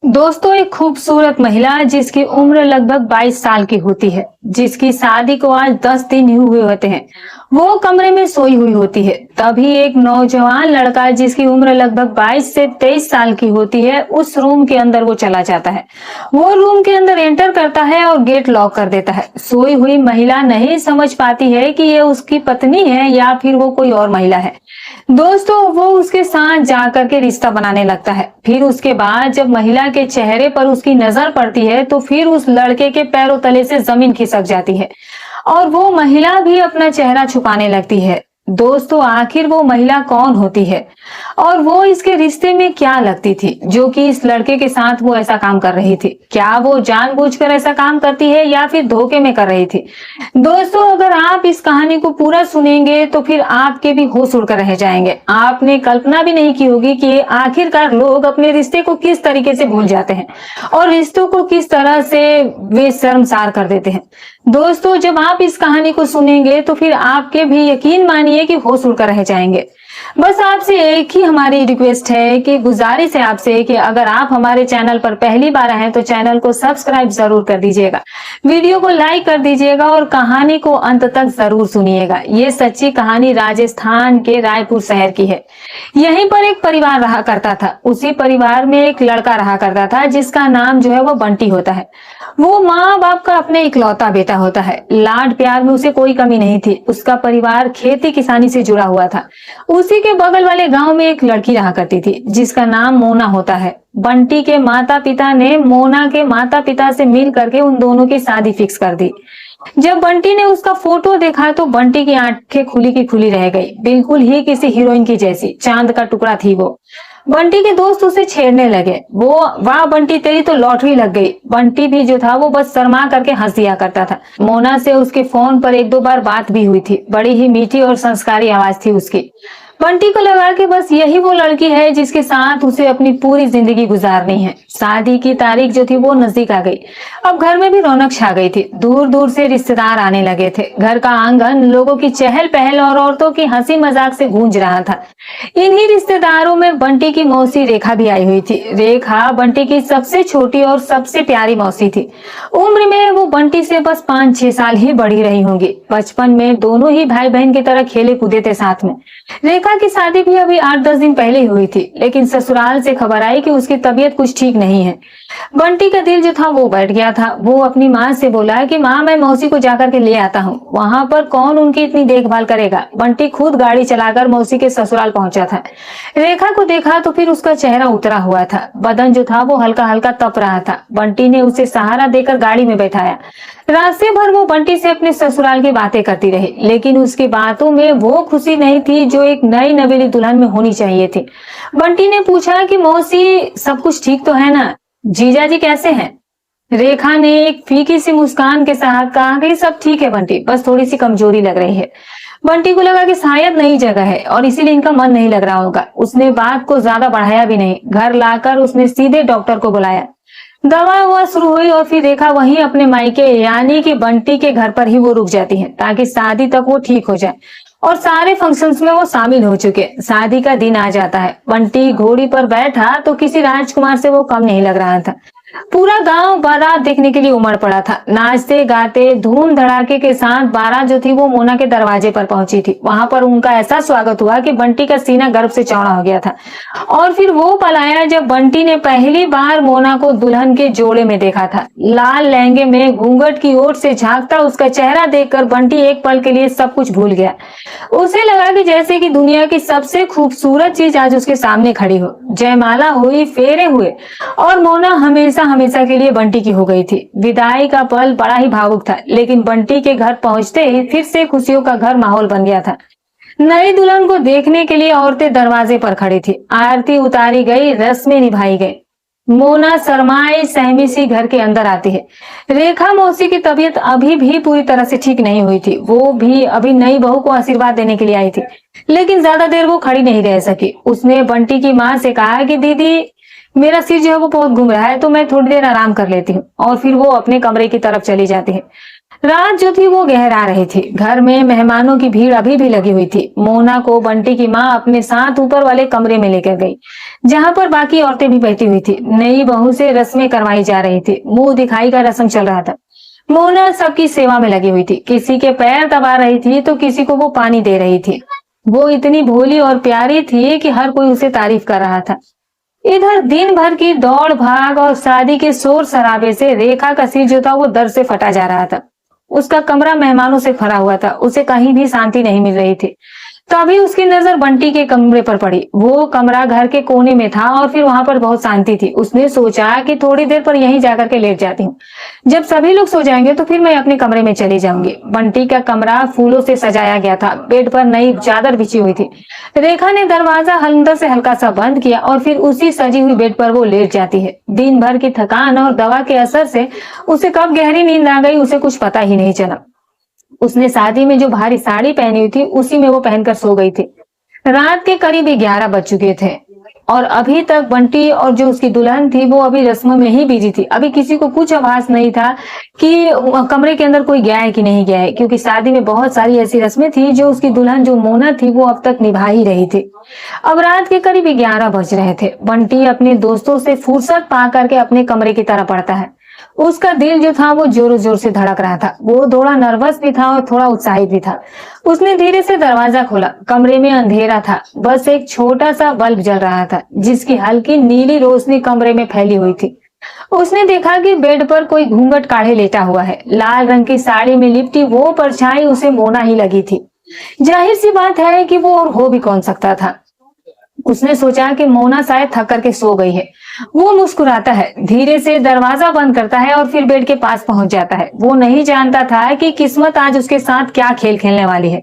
दोस्तों, एक खूबसूरत महिला जिसकी उम्र लगभग 22 साल की होती है, जिसकी शादी को आज 10 दिन ही हुए होते हैं, वो कमरे में सोई हुई होती है। तभी एक नौजवान लड़का जिसकी उम्र लगभग 22 से 23 साल की होती है, उस रूम के अंदर वो चला जाता है। वो रूम के अंदर एंटर करता है और गेट लॉक कर देता है। सोई हुई महिला नहीं समझ पाती है कि ये उसकी पत्नी है या फिर वो कोई और महिला है। दोस्तों, वो उसके साथ जाकर के रिश्ता बनाने लगता है। फिर उसके बाद जब महिला के चेहरे पर उसकी नजर पड़ती है तो फिर उस लड़के के पैरों तले से जमीन खिसक जाती है और वो महिला भी अपना चेहरा छुपाने लगती है। दोस्तों, आखिर वो महिला कौन होती है और वो इसके रिश्ते में क्या लगती थी जो कि इस लड़के के साथ वो ऐसा काम कर रही थी? क्या वो जानबूझकर ऐसा काम करती है या फिर धोखे में कर रही थी? दोस्तों, अगर आप इस कहानी को पूरा सुनेंगे तो फिर आपके भी होश उड़कर रह जाएंगे। आपने कल्पना भी नहीं की होगी कि आखिरकार लोग अपने रिश्ते को किस तरीके से भूल जाते हैं और रिश्तों को किस तरह से वे शर्मसार कर देते हैं। दोस्तों, जब आप इस कहानी को सुनेंगे तो फिर आपके भी यकीन मानिए कि होश उड़कर रह जाएंगे। बस आपसे एक ही हमारी रिक्वेस्ट है कि गुजारिश है आपसे कि अगर आप हमारे चैनल पर पहली बार आए तो चैनल को सब्सक्राइब जरूर कर दीजिएगा, वीडियो को लाइक कर दीजिएगा और कहानी को अंत तक जरूर सुनिएगा। ये सच्ची कहानी राजस्थान के रायपुर शहर की है। यहीं पर एक परिवार रहा करता था। उसी परिवार में एक लड़का रहा करता था जिसका नाम जो है वो बंटी होता है। वो माँ बाप का अपने इकलौता बेटा होता है। लाड प्यार में उसे कोई कमी नहीं थी। उसका परिवार खेती किसानी से जुड़ा हुआ था। उसी के बगल वाले गांव में एक लड़की रहा करती थी जिसका नाम मोना होता है। बंटी के माता पिता ने मोना के माता पिता से मिल करके उन दोनों की शादी फिक्स कर दी। जब बंटी ने उसका फोटो देखा तो बंटी की आंखें खुली की खुली रह गई। बिल्कुल ही किसी हीरोइन की जैसी चांद का टुकड़ा थी वो। बंटी के दोस्त उसे छेड़ने लगे। वो, वाह बंटी, तेरी तो लॉटरी लग गई। बंटी भी जो था वो बस शर्मा करके हंस दिया करता था। मोना से उसके फोन पर एक दो बार बात भी हुई थी। बड़ी ही मीठी और संस्कारी आवाज थी उसकी। बंटी को लगा कि बस यही वो लड़की है जिसके साथ उसे अपनी पूरी जिंदगी गुजारनी है। शादी की तारीख जो थी वो नजदीक आ गई। अब घर में भी रौनक छा गई थी। दूर दूर से रिश्तेदार आने लगे थे। घर का आंगन लोगों की चहल पहल और औरतों की हंसी मजाक से गूंज रहा था। इन्हीं रिश्तेदारों में बंटी की मौसी रेखा भी आई हुई थी। रेखा बंटी की सबसे छोटी और सबसे प्यारी मौसी थी। उम्र में वो बंटी से बस 5-6 साल ही बड़ी रही होंगी। बचपन में दोनों ही भाई बहन की तरह खेले कूदे थे साथ में। रेखा की शादी भी अभी 8-10 दिन पहले ही हुई थी, लेकिन ससुराल से खबर आई कि उसकी तबीयत कुछ ठीक नहीं है। बंटी का दिल जो था वो बैठ गया था। वो अपनी माँ से बोला कि माँ, मैं मौसी को जाकर के ले आता हूँ। वहां पर कौन उनकी इतनी देखभाल करेगा। बंटी खुद गाड़ी चलाकर मौसी के ससुराल पहुंचा था। रेखा को देखा तो फिर उसका चेहरा उतरा हुआ था। बदन जो था वो हल्का हल्का तप रहा था। बंटी ने उसे सहारा देकर गाड़ी में बैठाया। रास्ते भर वो बंटी से अपने ससुराल की बातें करती रही, लेकिन उसकी बातों में वो खुशी नहीं थी जो एक नई नवेली दुल्हन में होनी चाहिए थी। बंटी ने पूछा कि मौसी, सब कुछ ठीक तो है ना? जीजा जी कैसे हैं? रेखा ने एक फीकी सी मुस्कान के साथ कहा कि सब ठीक है बंटी, बस थोड़ी सी कमजोरी लग रही है। बंटी को लगा कि शायद नई जगह है और इसीलिए इनका मन नहीं लग रहा होगा। उसने बात को ज्यादा बढ़ाया भी नहीं। घर लाकर उसने सीधे डॉक्टर को बुलाया। दवा हुआ शुरू हुई और फिर रेखा वहीं अपने मायके यानी कि बंटी के घर पर ही वो रुक जाती है ताकि शादी तक वो ठीक हो जाए और सारे फंक्शंस में वो शामिल हो चुके। शादी का दिन आ जाता है। बंटी घोड़ी पर बैठा तो किसी राजकुमार से वो कम नहीं लग रहा था। पूरा गांव बारात देखने के लिए उमड़ पड़ा था। नाचते गाते धूम धड़ाके के साथ बारात जो थी वो मोना के दरवाजे पर पहुंची थी। वहां पर उनका ऐसा स्वागत हुआ कि बंटी का सीना गर्व से चौड़ा हो गया था। और फिर वो पल आया जब बंटी ने पहली बार मोना को दुल्हन के जोड़े में देखा था। लाल लहंगे में घूंघट की ओर से झांकता उसका चेहरा देखकर बंटी एक पल के लिए सब कुछ भूल गया। उसे लगा कि जैसे कि दुनिया की सबसे खूबसूरत चीज आज उसके सामने खड़ी हो। जयमाला हुई, फेरे हुए और मोना हमेशा हमेशा के लिए बंटी की हो गई थी। विदाई का पल बड़ा ही भावुक था, लेकिन बंटी के घर पहुंचते ही फिर से खुशियों का घर माहौल बन गया था। नई दुल्हन को देखने के लिए औरतें दरवाजे पर खड़ी थी। आरती उतारी गई, रस्में निभाई गई। मोना शर्माई सहमी सी घर के अंदर आती है। रेखा मौसी की तबीयत अभी भी पूरी तरह से ठीक नहीं हुई थी। वो भी अभी नई बहू को आशीर्वाद देने के लिए आई थी, लेकिन ज्यादा देर वो खड़ी नहीं रह सकी। उसने बंटी की माँ से कहा कि दीदी, मेरा सिर जो है वो बहुत घूम रहा है तो मैं थोड़ी देर आराम कर लेती हूँ। और फिर वो अपने कमरे की तरफ चली जाती है। रात जो थी वो गहरा रही थी। घर में मेहमानों की भीड़ अभी भी लगी हुई थी। मोना को बंटी की माँ अपने साथ ऊपर वाले कमरे में लेकर गई, जहाँ पर बाकी औरतें भी बैठी हुई थी। नई बहू से रस्में करवाई जा रही थी, मुंह दिखाई का रस्म चल रहा था। मोना सबकी सेवा में लगी हुई थी, किसी के पैर दबा रही थी तो किसी को वो पानी दे रही थी। वो इतनी भोली और प्यारी थी कि हर कोई उसे तारीफ कर रहा था। इधर दिन भर की दौड़ भाग और शादी के शोर शराबे से रेखा का सिर जो था वो दर्द से फटा जा रहा था। उसका कमरा मेहमानों से भरा हुआ था, उसे कहीं भी शांति नहीं मिल रही थी। तभी उसकी नजर बंटी के कमरे पर पड़ी। वो कमरा घर के कोने में था और फिर वहां पर बहुत शांति थी। उसने सोचा कि थोड़ी देर पर यहीं जाकर के लेट जाती हूँ। जब सभी लोग सो जाएंगे तो फिर मैं अपने कमरे में चली जाऊंगी। बंटी का कमरा फूलों से सजाया गया था। बेड पर नई चादर बिछी हुई थी। रेखा ने दरवाजा अंदर से हल्का सा बंद किया और फिर उसी सजी हुई बेड पर वो लेट जाती है। दिन भर की थकान और दवा के असर से उसे कब गहरी नींद आ गई उसे कुछ पता ही नहीं चला। उसने शादी में जो भारी साड़ी पहनी हुई थी उसी में वो पहनकर सो गई थी। रात के करीब 11 बज चुके थे और अभी तक बंटी और जो उसकी दुल्हन थी वो अभी रस्मों में ही बिजी थी। अभी किसी को कुछ आभास नहीं था कि कमरे के अंदर कोई गया है कि नहीं गया है, क्योंकि शादी में बहुत सारी ऐसी रस्में थी जो उसकी दुल्हन जो मोना थी वो अब तक निभा ही रही थी। अब रात के करीब 11 बज रहे थे। बंटी अपने दोस्तों से फुर्सत पा करके अपने कमरे की तरफ बढ़ता है। उसका दिल जो था वो जोरों जोर से धड़क रहा था। वो थोड़ा नर्वस भी था और थोड़ा उत्साहित भी था। उसने धीरे से दरवाजा खोला। कमरे में अंधेरा था, बस एक छोटा सा बल्ब जल रहा था जिसकी हल्की नीली रोशनी कमरे में फैली हुई थी। उसने देखा कि बेड पर कोई घूंघट काढ़े लेटा हुआ है। लाल रंग की साड़ी में लिपटी वो परछाई उसे मोना ही लगी थी। जाहिर सी बात है कि वो और हो भी कौन सकता था। उसने सोचा कि मोना शायद थक करके सो गई है। वो मुस्कुराता है, धीरे से दरवाजा बंद करता है और फिर बेड के पास पहुंच जाता है। वो नहीं जानता था कि किस्मत आज उसके साथ क्या खेल खेलने वाली है।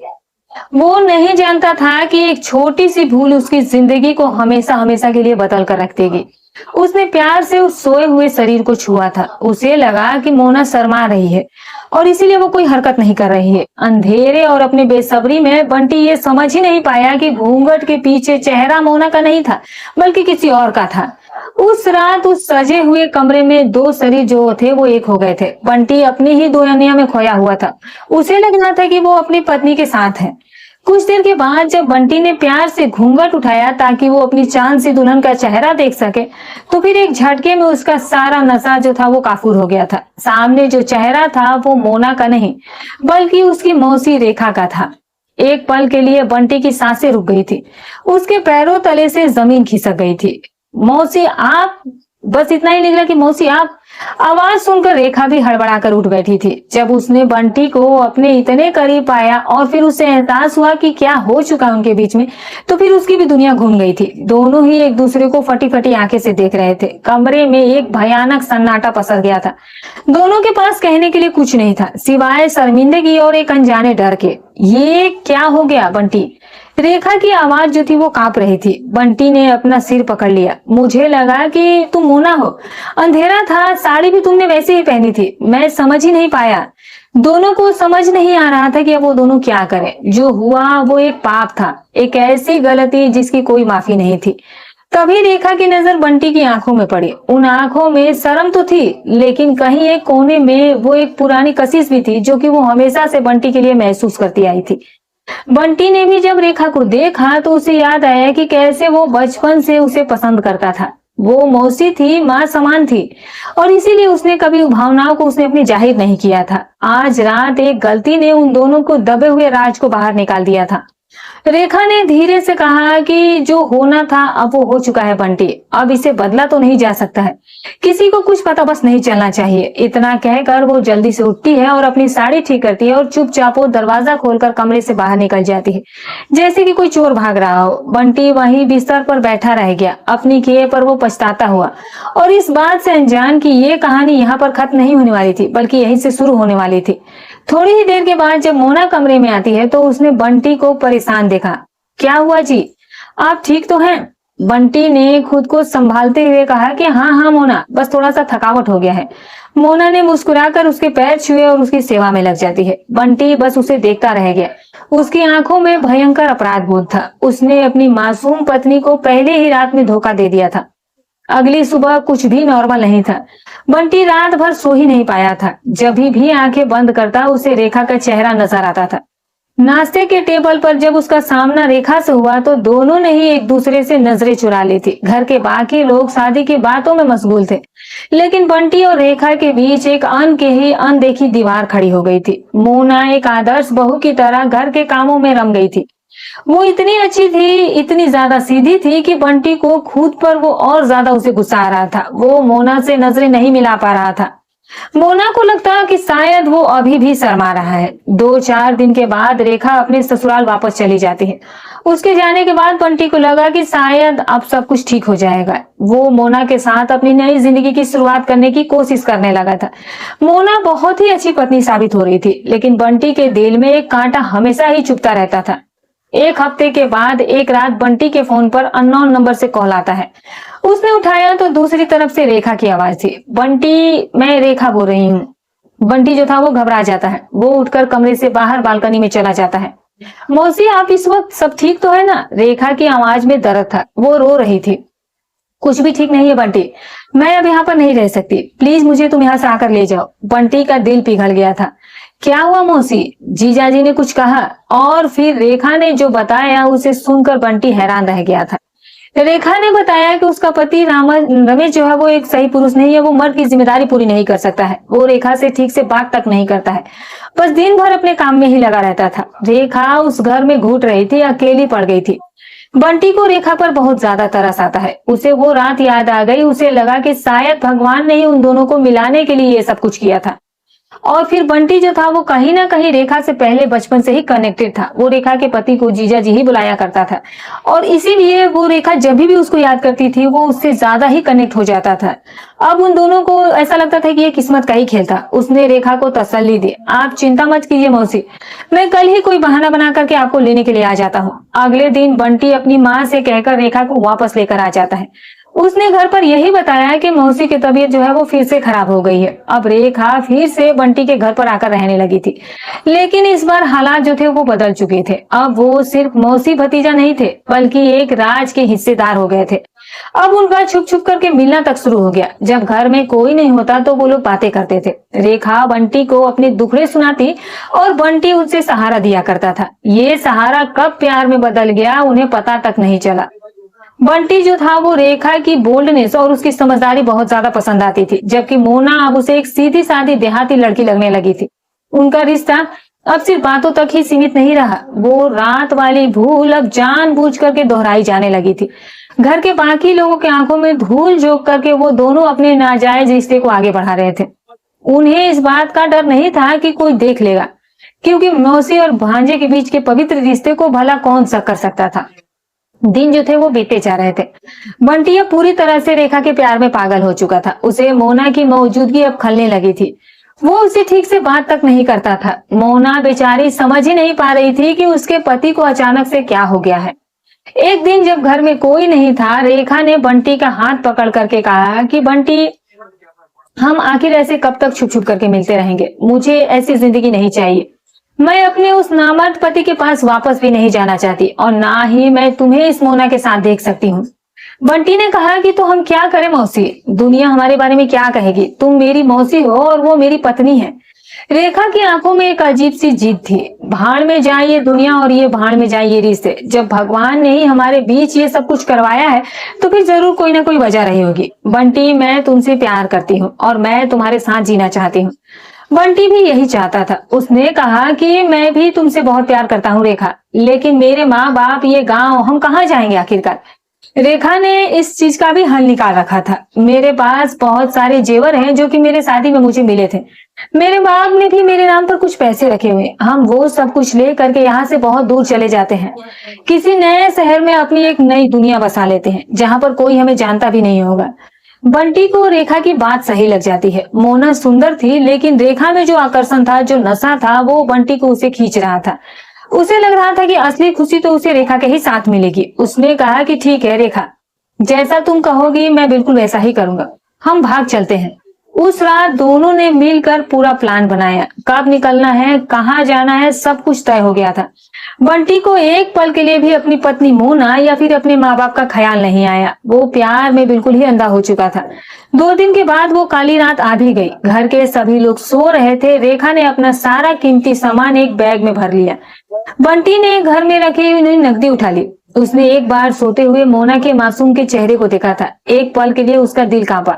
वो नहीं जानता था कि एक छोटी सी भूल उसकी जिंदगी को हमेशा हमेशा के लिए बदल कर रख देगी। उसने प्यार से उस सोए हुए शरीर को छुआ था। उसे लगा कि मोना शर्मा रही है और इसीलिए वो कोई हरकत नहीं कर रही है। अंधेरे और अपने बेसब्री में बंटी ये समझ ही नहीं पाया कि घूंघट के पीछे चेहरा मोना का नहीं था बल्कि किसी और का था। उस रात उस सजे हुए कमरे में दो शरीर जो थे वो एक हो गए थे। बंटी अपनी ही दुनिया में खोया हुआ था। उसे लग रहा था कि वो अपनी पत्नी के साथ है। कुछ देर के बाद जब बंटी ने प्यार से घूंघट उठाया ताकि वो अपनी चांद सी दुल्हन का चेहरा देख सके, तो फिर एक झटके में उसका सारा नशा जो था वो काफूर हो गया था। सामने जो चेहरा था वो मोना का नहीं बल्कि उसकी मौसी रेखा का था। एक पल के लिए बंटी की सांसें रुक गई थी। उसके पैरों तले से जमीन खिसक गई थी। मौसी आप, बस इतना ही निकला कि मौसी आप। आवाज सुनकर रेखा भी हड़बड़ाकर उठ बैठी थी। जब उसने बंटी को अपने इतने करीब पाया और फिर उसे एहसास हुआ कि क्या हो चुका उनके बीच में, तो फिर उसकी भी दुनिया घूम गई थी। दोनों ही एक दूसरे को फटी फटी आंखें से देख रहे थे। कमरे में एक भयानक सन्नाटा पसर गया था। दोनों के पास कहने के लिए कुछ नहीं था सिवाय शर्मिंदगी और एक अनजाने डर के। ये क्या हो गया बंटी? रेखा की आवाज जो थी वो कांप रही थी। बंटी ने अपना सिर पकड़ लिया। मुझे लगा कि तुम मोना हो। अंधेरा था, साड़ी भी तुमने वैसे ही पहनी थी। मैं समझ ही नहीं पाया। दोनों को समझ नहीं आ रहा था कि अब वो दोनों क्या करें। जो हुआ वो एक पाप था, एक ऐसी गलती जिसकी कोई माफी नहीं थी। तभी रेखा की नजर बंटी की आंखों में पड़ी। उन आंखों में शर्म तो थी, लेकिन कहीं एक कोने में वो एक पुरानी कशिश भी थी जो कि वो हमेशा से बंटी के लिए महसूस करती आई थी। बंटी ने भी जब रेखा को देखा तो उसे याद आया कि कैसे वो बचपन से उसे पसंद करता था। वो मौसी थी, माँ समान थी और इसीलिए उसने कभी उन भावनाओं को उसने अपनी जाहिर नहीं किया था। आज रात एक गलती ने उन दोनों को दबे हुए राज को बाहर निकाल दिया था। रेखा ने धीरे से कहा कि जो होना था अब वो हो चुका है बंटी, अब इसे बदला तो नहीं जा सकता है। किसी को कुछ पता बस नहीं चलना चाहिए। इतना कहकर वो जल्दी से उठती है और अपनी साड़ी ठीक करती है और चुपचाप वो दरवाजा खोलकर कमरे से बाहर निकल जाती है, जैसे कि कोई चोर भाग रहा हो। बंटी वहीं बिस्तर पर बैठा रह गया, अपनी किए पर वो पछताता हुआ और इस बात से अनजान कि ये कहानी यहाँ पर खत्म नहीं होने वाली थी बल्कि यहीं से शुरू होने वाली थी। थोड़ी ही देर के बाद जब मोना कमरे में आती है तो उसने बंटी को परेशान देखा। क्या हुआ जी, आप ठीक तो हैं? बंटी ने खुद को संभालते हुए कहा कि हाँ हाँ मोना, बस थोड़ा सा थकावट हो गया है। मोना ने मुस्कुराकर उसके पैर छुए और उसकी सेवा में लग जाती है। बंटी बस उसे देखता रह गया। उसकी आंखों में भयंकर अपराध बोध था। उसने अपनी मासूम पत्नी को पहले ही रात में धोखा दे दिया था। अगली सुबह कुछ भी नॉर्मल नहीं था। बंटी रात भर सो ही नहीं पाया था। जब भी आंखें बंद करता उसे रेखा का चेहरा नजर आता था। नाश्ते के टेबल पर जब उसका सामना रेखा से हुआ तो दोनों ने ही एक दूसरे से नजरें चुरा ली थी। घर के बाकी लोग शादी की बातों में मशगूल थे, लेकिन बंटी और रेखा के बीच एक अनदेखी दीवार खड़ी हो गई थी। मोना एक आदर्श बहू की तरह घर के कामों में रम गई थी। वो इतनी अच्छी थी, इतनी ज्यादा सीधी थी कि बंटी को खुद पर वो और ज्यादा उसे गुस्सा आ रहा था। वो मोना से नजरें नहीं मिला पा रहा था। मोना को लगता कि शायद वो अभी भी शर्मा रहा है। 2-4 दिन के बाद रेखा अपने ससुराल वापस चली जाती है। उसके जाने के बाद बंटी को लगा कि शायद अब सब कुछ ठीक हो जाएगा। वो मोना के साथ अपनी नई जिंदगी की शुरुआत करने की कोशिश करने लगा था। मोना बहुत ही अच्छी पत्नी साबित हो रही थी, लेकिन बंटी के दिल में एक कांटा हमेशा ही चुभता रहता था। एक हफ्ते के बाद एक रात बंटी के फोन पर अननोन नंबर से कॉल आता है। उसने उठाया तो दूसरी तरफ से रेखा की आवाज थी। बंटी, मैं रेखा बोल रही हूँ। बंटी जो था वो घबरा जाता है। वो उठकर कमरे से बाहर बालकनी में चला जाता है। मौसी, आप इस वक्त सब ठीक तो है ना? रेखा की आवाज में दर्द था। वो रो रही थी। कुछ भी ठीक नहीं है बंटी, मैं अब यहाँ पर नहीं रह सकती। प्लीज मुझे तुम यहाँ से आकर ले जाओ। बंटी का दिल पिघल गया था। क्या हुआ मौसी? जीजाजी ने कुछ कहा? और फिर रेखा ने जो बताया उसे सुनकर बंटी हैरान रह गया था। रेखा ने बताया कि उसका पति रमेश जो है वो एक सही पुरुष नहीं है। वो मर्द की जिम्मेदारी पूरी नहीं कर सकता है। वो रेखा से ठीक से बात तक नहीं करता है, बस दिन भर अपने काम में ही लगा रहता था। रेखा उस घर में घुट रही थी, अकेली पड़ गई थी। बंटी को रेखा पर बहुत ज्यादा तरस आता है। उसे वो रात याद आ गई। उसे लगा कि शायद भगवान ने ही उन दोनों को मिलाने के लिए ये सब कुछ किया था। और फिर बंटी जो था वो कहीं ना कहीं रेखा से पहले बचपन से ही कनेक्टेड था। वो रेखा के पति को जीजा जी ही बुलाया करता था, और इसीलिए वो रेखा जब भी उसको याद करती थी वो उससे ज्यादा ही कनेक्ट हो जाता था। अब उन दोनों को ऐसा लगता था कि ये किस्मत का ही खेल था। उसने रेखा को तसल्ली दी। आप चिंता मत कीजिए मौसी, मैं कल ही कोई बहाना बना करके आपको लेने के लिए आ जाता हूँ। अगले दिन बंटी अपनी माँ से कहकर रेखा को वापस लेकर आ जाता है। उसने घर पर यही बताया कि मौसी की तबीयत जो है वो फिर से खराब हो गई है। अब रेखा फिर से बंटी के घर पर आकर रहने लगी थी, लेकिन इस बार हालात जो थे वो बदल चुके थे। अब वो सिर्फ मौसी भतीजा नहीं थे, बल्कि एक राज के हिस्सेदार हो गए थे। अब उनका छुप छुप करके मिलना तक शुरू हो गया। जब घर में कोई नहीं होता तो वो लोग बातें करते थे। रेखा बंटी को अपने दुखड़े सुनाती और बंटी उनसे सहारा दिया करता था। ये सहारा कब प्यार में बदल गया उन्हें पता तक नहीं चला। बंटी जो था वो रेखा की बोल्डनेस और उसकी समझदारी बहुत ज्यादा पसंद आती थी, जबकि मोना अब उसे एक सीधी सादी देहाती लड़की लगने लगी थी। उनका रिश्ता अब सिर्फ बातों तक ही सीमित नहीं रहा। वो रात वाली भूल अब जानबूझ करके दोहराई जाने लगी थी। घर के बाकी लोगों की आंखों में धूल झोंक करके वो दोनों अपने नाजायज रिश्ते को आगे बढ़ा रहे थे। उन्हें इस बात का डर नहीं था कि कोई देख लेगा, क्योंकि मौसी और भांजे के बीच के पवित्र रिश्ते को भला कौन सा कर सकता था। दिन जो थे वो बीते जा रहे थे। बंटी अब पूरी तरह से रेखा के प्यार में पागल हो चुका था। उसे मोना की मौजूदगी अब खलने लगी थी। वो उसे ठीक से बात तक नहीं करता था। मोना बेचारी समझ ही नहीं पा रही थी कि उसके पति को अचानक से क्या हो गया है। एक दिन जब घर में कोई नहीं था, रेखा ने बंटी का हाथ पकड़ करके कहा कि बंटी, हम आखिर ऐसे कब तक छुप छुप करके मिलते रहेंगे? मुझे ऐसी जिंदगी नहीं चाहिए। मैं अपने उस नामर्द पति के पास वापस भी नहीं जाना चाहती, और ना ही मैं तुम्हें इस मोना के साथ देख सकती हूँ। बंटी ने कहा कि तो हम क्या करें मौसी? दुनिया हमारे बारे में क्या कहेगी? तुम मेरी मौसी हो और वो मेरी पत्नी है। रेखा की आंखों में एक अजीब सी जिद थी। भाड़ में जाए ये दुनिया और ये भाड़ में जाए ये रिश्ते। जब भगवान ने ही हमारे बीच ये सब कुछ करवाया है तो फिर जरूर कोई ना कोई वजह रही होगी। बंटी, मैं तुमसे प्यार करती हूँ और मैं तुम्हारे साथ जीना चाहती हूँ। बंटी भी यही चाहता था। उसने कहा कि मैं भी तुमसे बहुत प्यार करता हूँ रेखा, लेकिन मेरे माँ बाप, ये गांव, हम कहाँ जाएंगे आखिरकार? रेखा ने इस चीज का भी हल निकाल रखा था। मेरे पास बहुत सारे जेवर हैं जो कि मेरे शादी में मुझे मिले थे। मेरे बाप ने भी मेरे नाम पर कुछ पैसे रखे हुए। हम वो सब कुछ ले करके यहाँ से बहुत दूर चले जाते हैं। किसी नए शहर में अपनी एक नई दुनिया बसा लेते हैं, जहाँ पर कोई हमें जानता भी नहीं होगा। बंटी को रेखा की बात सही लग जाती है। मोना सुंदर थी, लेकिन रेखा में जो आकर्षण था, जो नशा था, वो बंटी को उसे खींच रहा था। उसे लग रहा था कि असली खुशी तो उसे रेखा के ही साथ मिलेगी। उसने कहा कि ठीक है रेखा, जैसा तुम कहोगी मैं बिल्कुल वैसा ही करूंगा। हम भाग चलते हैं। उस रात दोनों ने मिलकर पूरा प्लान बनाया। कब निकलना है, कहाँ जाना है, सब कुछ तय हो गया था। बंटी को एक पल के लिए भी अपनी पत्नी मोना या फिर अपने माँ बाप का ख्याल नहीं आया। वो प्यार में बिल्कुल ही अंधा हो चुका था। 2 दिन के बाद वो काली रात आ भी गई। घर के सभी लोग सो रहे थे। रेखा ने अपना सारा कीमती सामान एक बैग में भर लिया। बंटी ने घर में रखी हुई नकदी उठा ली। उसने एक बार सोते हुए मोना के मासूम के चेहरे को देखा था। एक पल के लिए उसका दिल कांपा,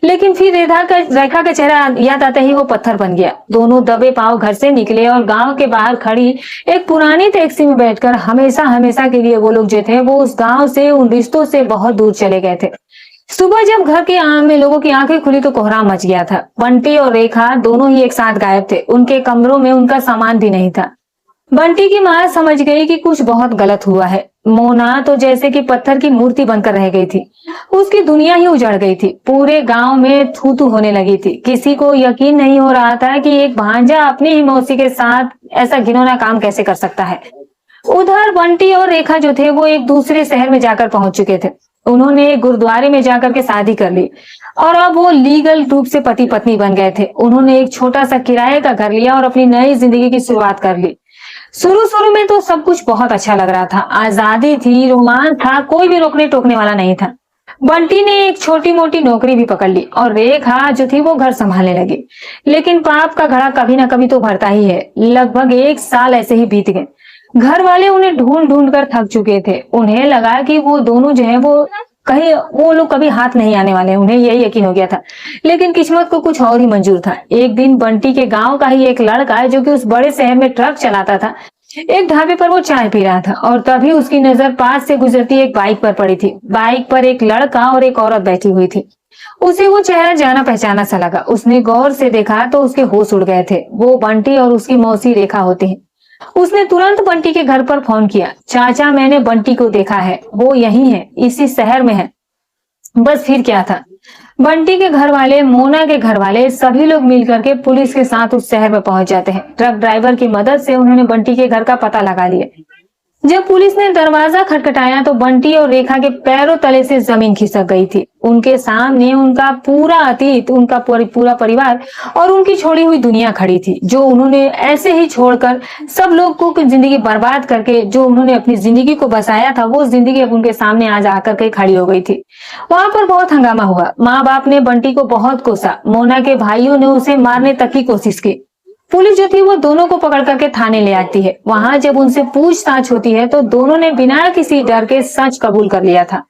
लेकिन फिर रेखा का चेहरा याद आता ही वो पत्थर बन गया। दोनों दबे पांव घर से निकले और गांव के बाहर खड़ी एक पुरानी टैक्सी में बैठकर हमेशा हमेशा के लिए वो लोग जो थे वो उस गांव से, उन रिश्तों से बहुत दूर चले गए थे। सुबह जब घर के आम में लोगों की आंखें खुली तो कोहराम मच गया था। बंटी और रेखा दोनों ही एक साथ गायब थे। उनके कमरों में उनका सामान भी नहीं था। बंटी की माँ समझ गई कि कुछ बहुत गलत हुआ है। मोना तो जैसे कि पत्थर की मूर्ति बनकर रह गई थी। उसकी दुनिया ही उजड़ गई थी। पूरे गांव में थू थू होने लगी थी। किसी को यकीन नहीं हो रहा था कि एक भांजा अपनी ही मौसी के साथ ऐसा घिनौना काम कैसे कर सकता है। उधर बंटी और रेखा जो थे वो एक दूसरे शहर में जाकर पहुंच चुके थे। उन्होंने गुरुद्वारे में जाकर के शादी कर ली और अब वो लीगल रूप से पति पत्नी बन गए थे। उन्होंने एक छोटा सा किराए का घर लिया और अपनी नई जिंदगी की शुरुआत कर ली। शुरू शुरू में तो सब कुछ बहुत अच्छा लग रहा था। आजादी थी, रोमांस था, कोई भी रोकने टोकने वाला नहीं था। बंटी ने एक छोटी मोटी नौकरी भी पकड़ ली और रेखा जो थी वो घर संभालने लगी। लेकिन पाप का घड़ा कभी ना कभी तो भरता ही है। लगभग 1 साल ऐसे ही बीत गए। घर वाले उन्हें ढूंढ ढूंढ कर थक चुके थे। उन्हें लगा कि वो दोनों जो है वो लोग कभी हाथ नहीं आने वाले। उन्हें यही यकीन हो गया था। लेकिन किस्मत को कुछ और ही मंजूर था। एक दिन बंटी के गांव का ही एक लड़का जो कि उस बड़े शहर में ट्रक चलाता था, एक ढाबे पर वो चाय पी रहा था और तभी उसकी नजर पास से गुजरती एक बाइक पर पड़ी थी। बाइक पर एक लड़का और एक औरत बैठी हुई थी। उसे वो चेहरा जाना पहचाना सा लगा। उसने गौर से देखा तो उसके होश उड़ गए थे। वो बंटी और उसकी मौसी रेखा होती है। उसने तुरंत बंटी के घर पर फोन किया। चाचा, मैंने बंटी को देखा है, वो यहीं है, इसी शहर में है। बस फिर क्या था। बंटी के घर वाले, मोना के घर वाले, सभी लोग मिलकर के पुलिस के साथ उस शहर में पहुंच जाते हैं। ट्रक ड्राइवर की मदद से उन्होंने बंटी के घर का पता लगा लिया। जब पुलिस ने दरवाजा खटखटाया तो बंटी और रेखा के पैरों तले से जमीन खिसक गई थी। उनके सामने उनका पूरा अतीत, उनका पूरा परिवार और उनकी छोड़ी हुई दुनिया खड़ी थी, जो उन्होंने ऐसे ही छोड़कर सब लोग को जिंदगी बर्बाद करके जो उन्होंने अपनी जिंदगी को बसाया था, वो जिंदगी अब उनके सामने आज आकर के खड़ी हो गई थी। वहां पर बहुत हंगामा हुआ। माँ बाप ने बंटी को बहुत कोसा। मोना के भाइयों ने उसे मारने तक की कोशिश की। पुलिस जो थी वो दोनों को पकड़ करके थाने ले आती है। वहां जब उनसे पूछताछ होती है तो दोनों ने बिना किसी डर के सच कबूल कर लिया था।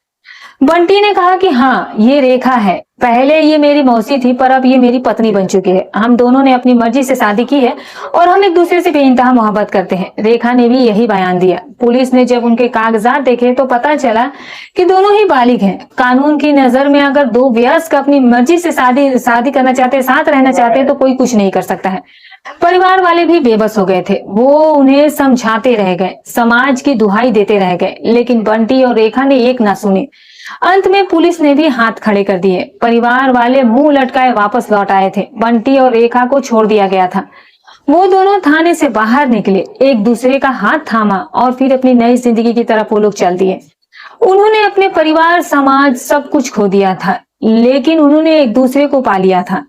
बंटी ने कहा कि हाँ, ये रेखा है। पहले ये मेरी मौसी थी पर अब ये मेरी पत्नी बन चुकी है। हम दोनों ने अपनी मर्जी से शादी की है और हम एक दूसरे से बेइंतहा मोहब्बत करते हैं। रेखा ने भी यही बयान दिया। पुलिस ने जब उनके कागजात देखे तो पता चला कि दोनों ही बालिग हैं। कानून की नजर में अगर दो वयस्क अपनी मर्जी से शादी करना चाहते, साथ रहना चाहते हैं तो कोई कुछ नहीं कर सकता है। परिवार वाले भी बेबस हो गए थे। वो उन्हें समझाते रह गए, समाज की दुहाई देते रह गए, लेकिन बंटी और रेखा ने एक ना सुनी। अंत में पुलिस ने भी हाथ खड़े कर दिए। परिवार वाले मुंह लटकाए वापस लौट आए थे। बंटी और रेखा को छोड़ दिया गया था। वो दोनों थाने से बाहर निकले, एक दूसरे का हाथ थामा और फिर अपनी नई जिंदगी की तरफ वो लोग चल दिए। उन्होंने अपने परिवार, समाज, सब कुछ खो दिया था, लेकिन उन्होंने एक दूसरे को पा लिया था।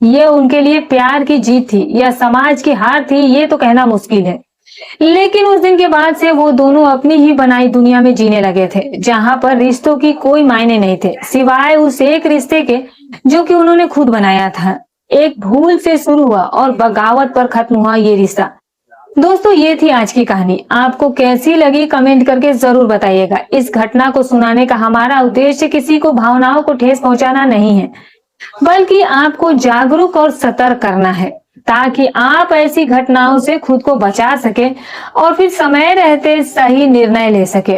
ये उनके लिए प्यार की जीत थी या समाज की हार थी, ये तो कहना मुश्किल है। लेकिन उस दिन के बाद से वो दोनों अपनी ही बनाई दुनिया में जीने लगे थे, जहां पर रिश्तों की कोई मायने नहीं थे सिवाय उस एक रिश्ते के जो कि उन्होंने खुद बनाया था। एक भूल से शुरू हुआ और बगावत पर खत्म हुआ ये रिश्ता। दोस्तों, ये थी आज की कहानी। आपको कैसी लगी कमेंट करके जरूर बताइएगा। इस घटना को सुनाने का हमारा उद्देश्य किसी को भावनाओं को ठेस पहुंचाना नहीं है, बल्कि आपको जागरूक और सतर्क करना है ताकि आप ऐसी घटनाओं से खुद को बचा सके और फिर समय रहते सही निर्णय ले सके।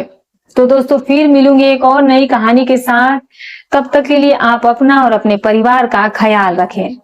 तो दोस्तों, फिर मिलूंगी एक और नई कहानी के साथ। तब तक के लिए आप अपना और अपने परिवार का ख्याल रखें।